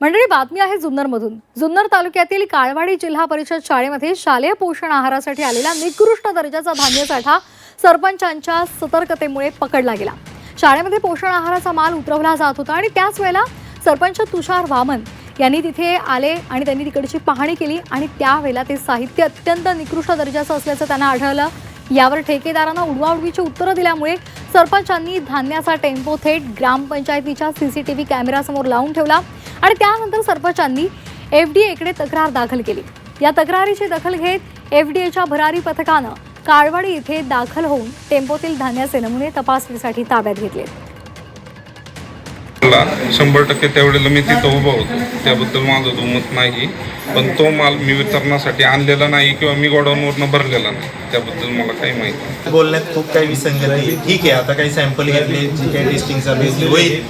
मंडळी, बातमी आहे जुन्नरमधून। जुन्नर तालुक्यातील काळवाडी जिल्हा परिषद शाळेमध्ये शालेय पोषण आहारासाठी आलेला निकृष्ट दर्जाचा धान्य साठा सरपंचांच्या सतर्कतेमुळे पकडला गेला। शाळेमध्ये पोषण आहाराचा माल उतरवला जात होता आणि त्याच वेळेला सरपंच तुषार वामन यांनी तिथे आले आणि त्यांनी तिकडची पाहणी केली आणि त्यावेळेला ते साहित्य अत्यंत निकृष्ट दर्जाचं असल्याचं त्यांना आढळलं। यावर ठेकेदारांना उडवाउडवीची उत्तरं दिल्यामुळे सरपंचांनी धान्याचा टेम्पो थेट ग्रामपंचायतीच्या सीसीटीव्ही कॅमेऱ्यासमोर लावून ठेवला आणि त्यानंतर सरपंचांनी एफडीएकडे तक्रार दाखल केली। या तक्रारीची दखल घेत एफडीएच्या भरारी पथकानं काळवाडी इथे दाखल होऊन टेम्पोतील धान्याचे नमुने तपासणीसाठी ताब्यात घेतले। 100% त्यावेळेला मी तिथं उभा होतो, त्याबद्दल माझं दुमत नाही, पण तो माल मी वितरणासाठी आणलेला नाही किंवा मी गोडाऊनवरनं भरलेला नाही, त्याबद्दल मला काही माहिती नाही। बोलण्यात खूप काही विसंगती ठीक आहे। आता काही सॅम्पल घेतले, जी काही टेस्टिंगचा बेस होईल